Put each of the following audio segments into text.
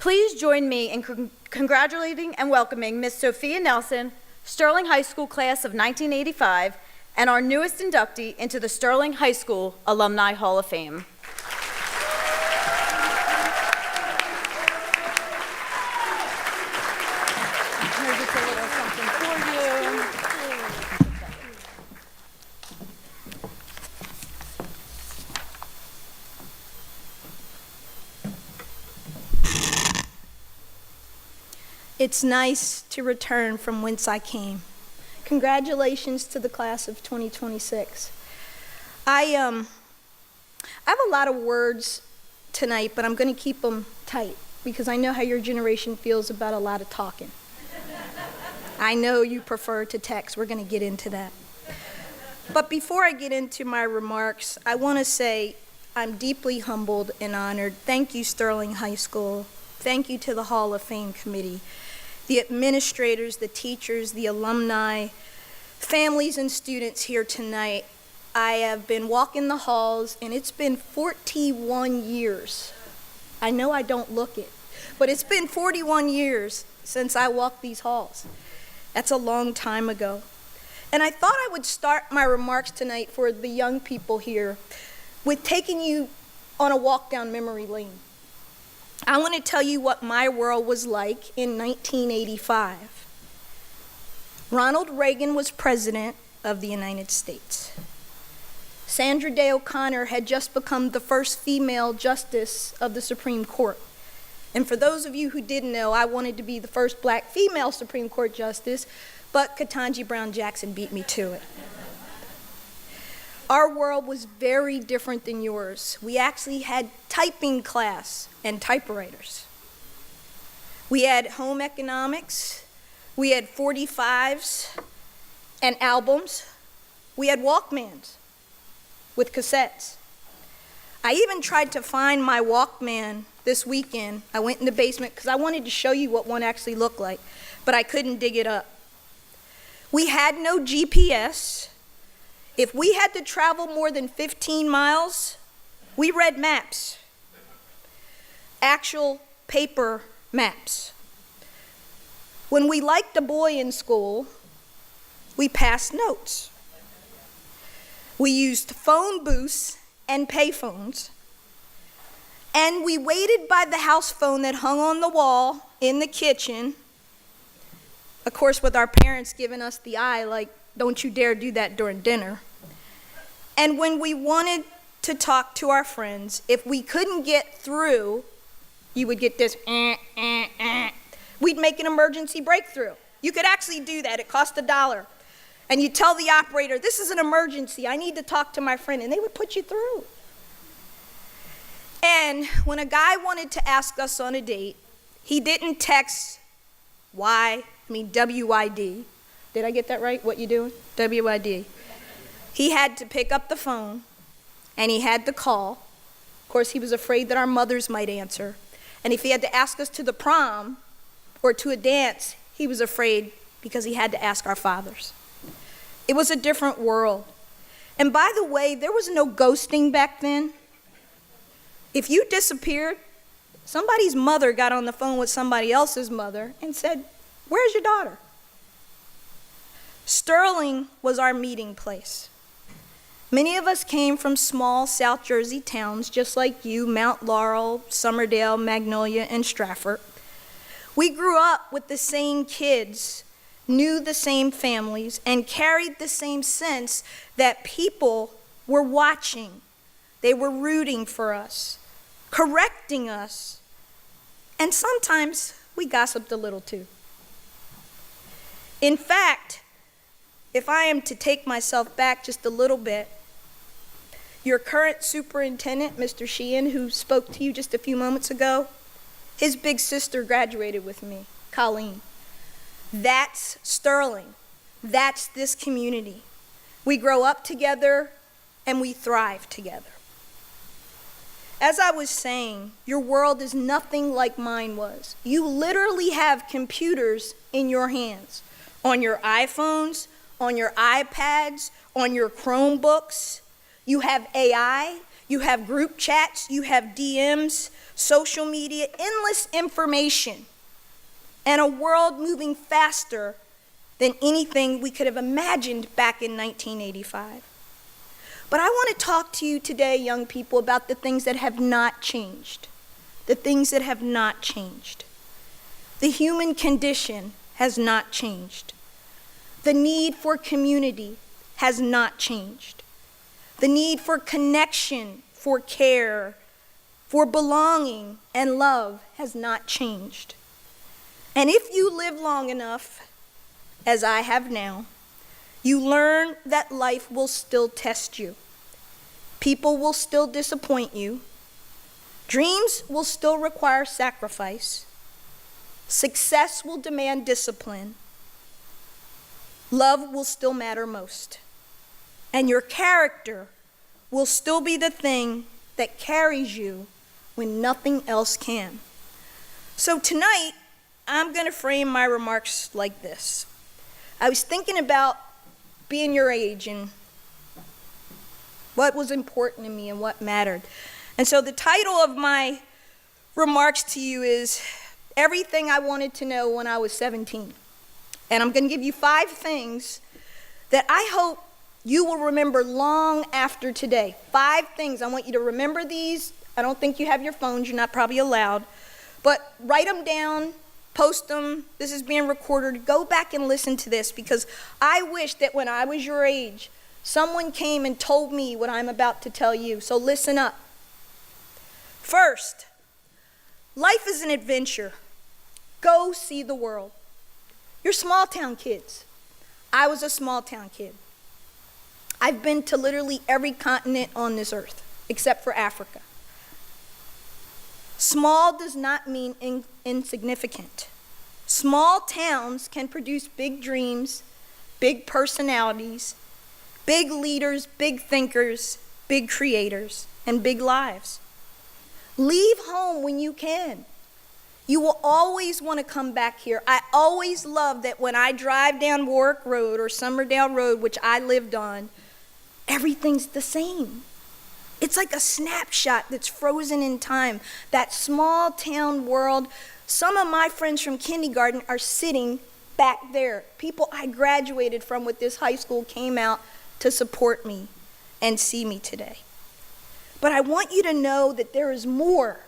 Please join me in congratulating and welcoming Miss Sophia Nelson, Sterling High School class of 1985, and our newest inductee into the Sterling High School Alumni Hall of Fame. Here's just a little something for you. It's nice to return from whence I came. Congratulations to the class of 2026. I have a lot of words tonight, but I'm going to keep them tight because I know how your generation feels about a lot of talking. I know you prefer to text. We're going to get into that. But before I get into my remarks, I want to say I'm deeply humbled and honored. Thank you, Sterling High School. Thank you to the Hall of Fame Committee, the administrators, the teachers, the alumni, families and students here tonight. I have been walking the halls, and it's been 41 years. I know I don't look it, but it's been 41 years since I walked these halls. That's a long time ago. And I thought I would start my remarks tonight for the young people here with taking you on a walk down memory lane. I want to tell you what my world was like in 1985. Ronald Reagan was president of the United States. Sandra Day O'Connor had just become the first female justice of the Supreme Court. And for those of you who didn't know, I wanted to be the first black female Supreme Court justice, but Ketanji Brown Jackson beat me to it. Our world was very different than yours. We actually had typing class and typewriters. We had home economics. We had 45s and albums. We had Walkmans with cassettes. I even tried to find my Walkman this weekend. I went in the basement because I wanted to show you what one actually looked like, but I couldn't dig it up. We had no GPS. If we had to travel more than 15 miles, we read maps, actual paper maps. When we liked a boy in school, we passed notes. We used phone booths and payphones, and we waited by the house phone that hung on the wall in the kitchen, of course with our parents giving us the eye like, don't you dare do that during dinner. And when we wanted to talk to our friends, if we couldn't get through, you would get this, We'd make an emergency breakthrough. You could actually do that. It cost $1. And you tell the operator, this is an emergency. I need to talk to my friend. And they would put you through. And when a guy wanted to ask us on a date, he didn't text W-I-D. Did I get that right? What you doing? W-I-D. He had to pick up the phone, and he had to call. Of course, he was afraid that our mothers might answer. And if he had to ask us to the prom or to a dance, he was afraid because he had to ask our fathers. It was a different world. And by the way, there was no ghosting back then. If you disappeared, somebody's mother got on the phone with somebody else's mother and said, where's your daughter? Sterling was our meeting place. Many of us came from small South Jersey towns just like you, Mount Laurel, Somerdale, Magnolia, and Stratford. We grew up with the same kids, knew the same families, and carried the same sense that people were watching. They were rooting for us, correcting us, and sometimes we gossiped a little too. In fact, if I am to take myself back just a little bit, your current superintendent, Mr. Sheehan, who spoke to you just a few moments ago, his big sister graduated with me, Colleen. That's Sterling. That's this community. We grow up together and we thrive together. As I was saying, your world is nothing like mine was. You literally have computers in your hands, on your iPhones, on your iPads, on your Chromebooks. You have AI, you have group chats, you have DMs. social media, endless information, and a world moving faster than anything we could have imagined back in 1985. But I want to talk to you today, young people, about the things that have not changed. The things that have not changed. The human condition has not changed. The need for community has not changed. The need for connection, for care, for belonging and love has not changed. And if you live long enough, as I have now, you learn that life will still test you. People will still disappoint you. Dreams will still require sacrifice. Success will demand discipline. Love will still matter most. And your character will still be the thing that carries you when nothing else can. So tonight, I'm going to frame my remarks like this. I was thinking about being your age and what was important to me and what mattered. And so the title of my remarks to you is Everything I Wanted to Know When I Was 17. And I'm going to give you 5 things that I hope you will remember long after today. 5 things. I want you to remember these. I don't think you have your phones. You're not probably allowed. But write them down, post them. This is being recorded. Go back and listen to this, because I wish that when I was your age, someone came and told me what I'm about to tell you. So listen up. First, life is an adventure. Go see the world. You're small town kids. I was a small town kid. I've been to literally every continent on this earth, except for Africa. Small does not mean insignificant. Small towns can produce big dreams, big personalities, big leaders, big thinkers, big creators, and big lives. Leave home when you can. You will always want to come back here. I always love that when I drive down Warwick Road or Summerdale Road, which I lived on, everything's the same. It's like a snapshot that's frozen in time. That small town world. Some of my friends from kindergarten are sitting back there. People I graduated from with this high school came out to support me and see me today. But I want you to know that there is more.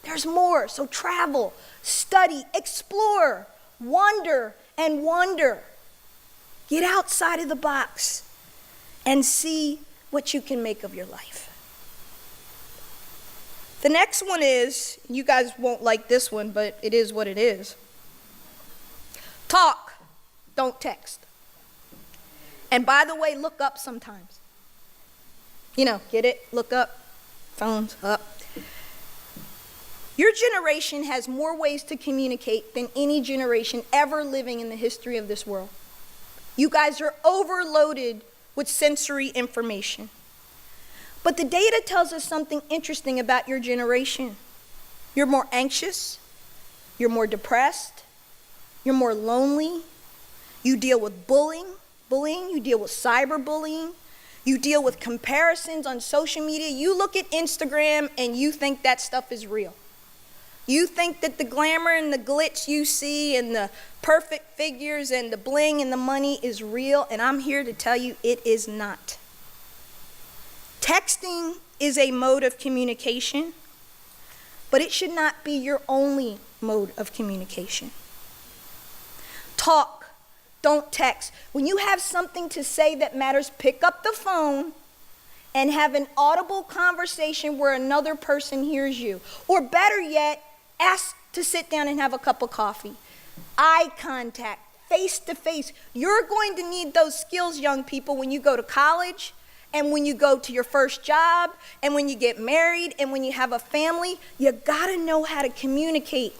There's more. So travel, study, explore, wonder, and wonder. Get outside of the box and see what you can make of your life. The next one is, you guys won't like this one, but it is what it is. Talk, don't text. And by the way, look up sometimes. You know, get it? Look up. Phones up. Your generation has more ways to communicate than any generation ever living in the history of this world. You guys are overloaded with sensory information. But the data tells us something interesting about your generation. You're more anxious, you're more depressed, you're more lonely, you deal with bullying, you deal with cyberbullying, you deal with comparisons on social media. You look at Instagram and you think that stuff is real. You think that the glamour and the glitz you see and the perfect figures and the bling and the money is real, and I'm here to tell you it is not. Texting is a mode of communication, but it should not be your only mode of communication. Talk, don't text. When you have something to say that matters, pick up the phone and have an audible conversation where another person hears you. Or better yet, ask to sit down and have a cup of coffee. Eye contact, face to face. You're going to need those skills, young people, when you go to college, and when you go to your first job, and when you get married, and when you have a family. You gotta know how to communicate.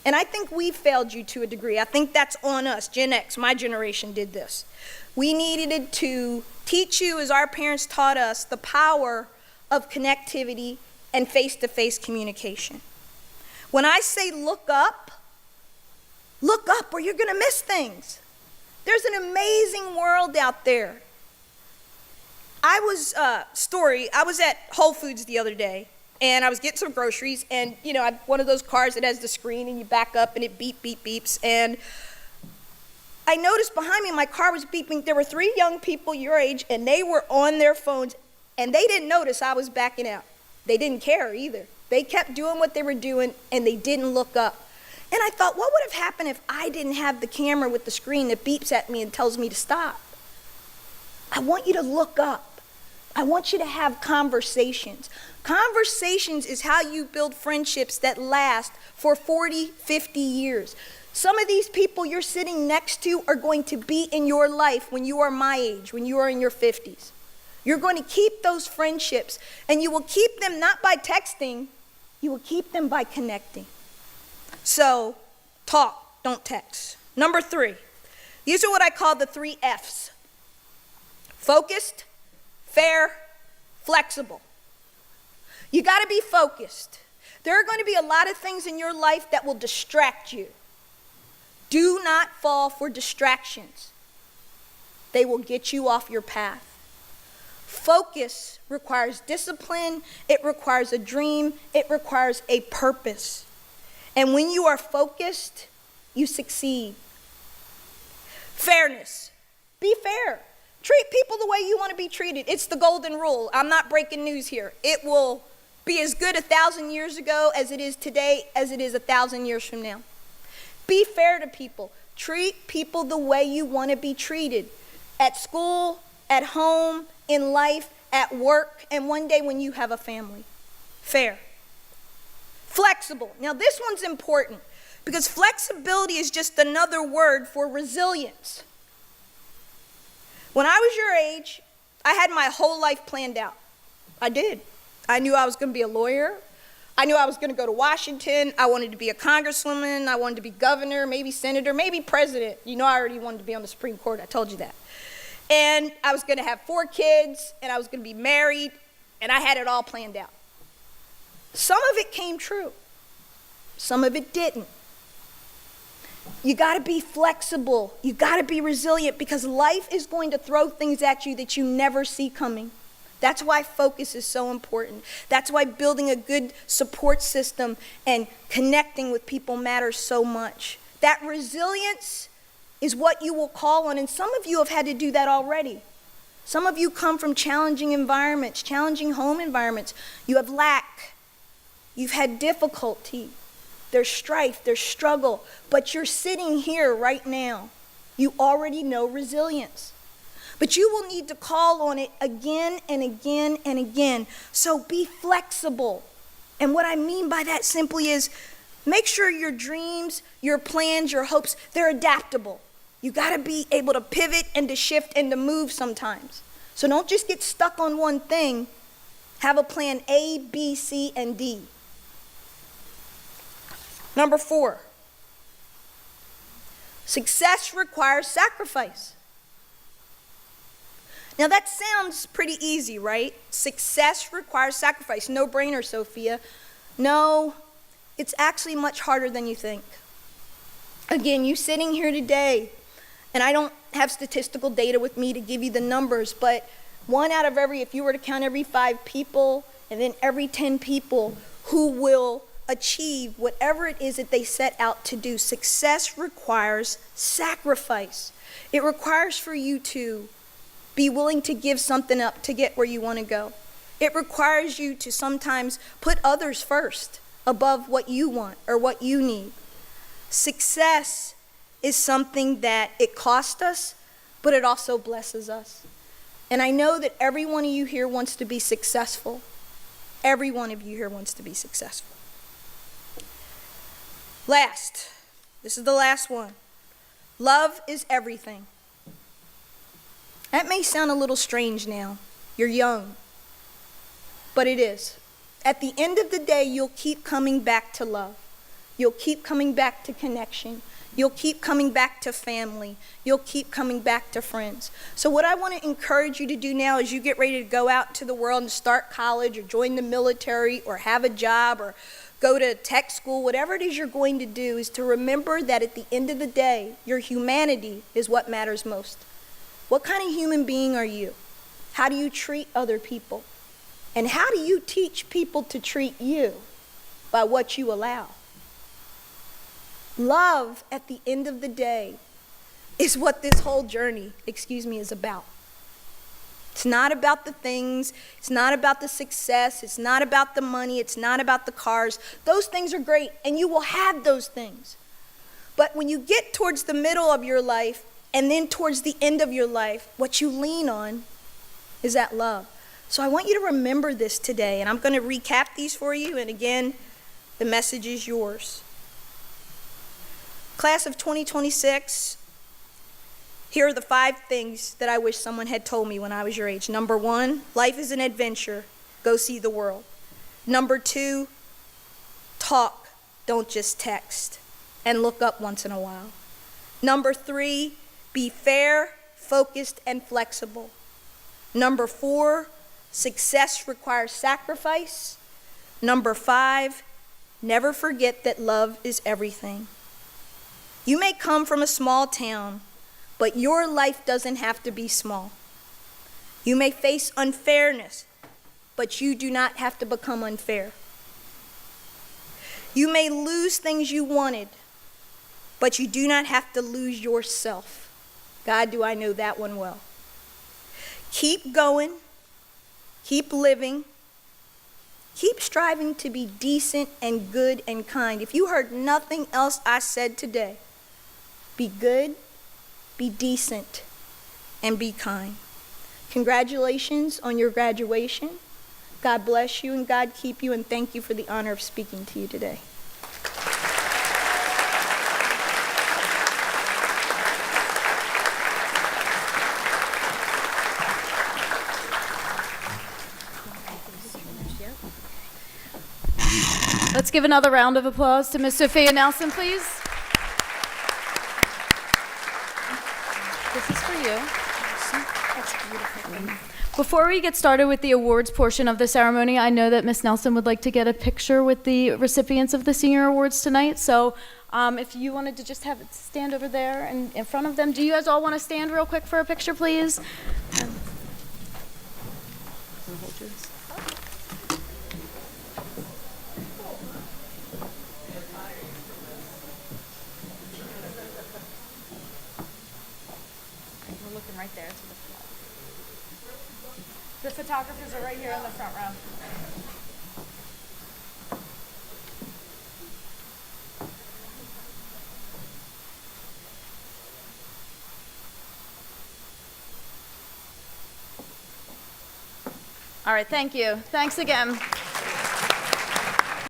And I think we failed you to a degree. I think that's on us. Gen X, my generation, did this. We needed to teach you, as our parents taught us, the power of connectivity and face-to-face communication. When I say look up or you're gonna miss things. There's an amazing world out there. I was at Whole Foods the other day, and I was getting some groceries, and you know, I have one of those cars that has the screen and you back up and it beeps, and I noticed behind me my car was beeping. There were 3 young people your age, and they were on their phones, and they didn't notice I was backing out. They didn't care either. They kept doing what they were doing, and they didn't look up. And I thought, what would have happened if I didn't have the camera with the screen that beeps at me and tells me to stop? I want you to look up. I want you to have conversations. Conversations is how you build friendships that last for 40, 50 years. Some of these people you're sitting next to are going to be in your life when you are my age, when you are in your 50s. You're going to keep those friendships, and you will keep them not by texting, you will keep them by connecting. So, talk, don't text. Number 3, these are what I call the 3 F's. Focused, fair, flexible. You got to be focused. There are going to be a lot of things in your life that will distract you. Do not fall for distractions. They will get you off your path. Focus requires discipline, it requires a dream, it requires a purpose. And when you are focused, you succeed. Fairness. Be fair. Treat people the way you want to be treated. It's the golden rule. I'm not breaking news here. It will be as good 1,000 years ago as it is today, as it is 1,000 years from now. Be fair to people. Treat people the way you want to be treated. At school, at home, in life, at work, and one day when you have a family. Fair. Flexible. Now this one's important because flexibility is just another word for resilience. When I was your age, I had my whole life planned out. I did. I knew I was going to be a lawyer. I knew I was going to go to Washington. I wanted to be a congresswoman. I wanted to be governor, maybe senator, maybe president. You know, I already wanted to be on the Supreme Court. I told you that. And I was going to have 4 kids, and I was going to be married, and I had it all planned out. Some of it came true. Some of it didn't. You got to be flexible. You got to be resilient because life is going to throw things at you that you never see coming. That's why focus is so important. That's why building a good support system and connecting with people matters so much. That resilience is what you will call on, and some of you have had to do that already. Some of you come from challenging environments, challenging home environments. You have lack. You've had difficulty. There's strife, there's struggle, but you're sitting here right now. You already know resilience. But you will need to call on it again and again and again. So be flexible. And what I mean by that simply is make sure your dreams, your plans, your hopes, they're adaptable. You got to be able to pivot and to shift and to move sometimes. So don't just get stuck on one thing. Have a plan A, B, C, and D. Number 4, success requires sacrifice. Now that sounds pretty easy, right? Success requires sacrifice. No brainer, Sophia. No, it's actually much harder than you think. Again, you sitting here today, and I don't have statistical data with me to give you the numbers, but if you were to count every 5 people, and then every 10 people who will achieve whatever it is that they set out to do. Success requires sacrifice. It requires for you to be willing to give something up to get where you want to go. It requires you to sometimes put others first above what you want or what you need. Success is something that it costs us, but it also blesses us. And I know that every one of you here wants to be successful. Every one of you here wants to be successful. Last, this is the last one. Love is everything. That may sound a little strange now. You're young, but it is. At the end of the day, you'll keep coming back to love. You'll keep coming back to connection. You'll keep coming back to family. You'll keep coming back to friends. So what I want to encourage you to do now as you get ready to go out to the world and start college or join the military or have a job or go to tech school, whatever it is you're going to do, is to remember that at the end of the day, your humanity is what matters most. What kind of human being are you? How do you treat other people? And how do you teach people to treat you? By what you allow. Love, at the end of the day, is what this whole journey, is about. It's not about the things, it's not about the success, it's not about the money, it's not about the cars. Those things are great, and you will have those things. But when you get towards the middle of your life, and then towards the end of your life, what you lean on is that love. So I want you to remember this today, and I'm going to recap these for you, and again, the message is yours. Class of 2026, here are the 5 things that I wish someone had told me when I was your age. Number 1, life is an adventure. Go see the world. Number 2, talk, don't just text, and look up once in a while. Number 3, be fair, focused, and flexible. Number 4, success requires sacrifice. Number 5, never forget that love is everything. You may come from a small town, but your life doesn't have to be small. You may face unfairness, but you do not have to become unfair. You may lose things you wanted, but you do not have to lose yourself. God, do I know that one well. Keep going, keep living, keep striving to be decent and good and kind. If you heard nothing else I said today, be good, be decent, and be kind. Congratulations on your graduation. God bless you and God keep you, and thank you for the honor of speaking to you today. Let's give another round of applause to Miss Sophia Nelson, please. This is for you. That's beautiful. Before we get started with the awards portion of the ceremony, I know that Miss Nelson would like to get a picture with the recipients of the senior awards tonight. So if you wanted to just have it stand over there and in front of them. Do you guys all want to stand real quick for a picture, please? We're looking right there to the front. The photographers are right here in the front row. All right, thank you. Thanks again.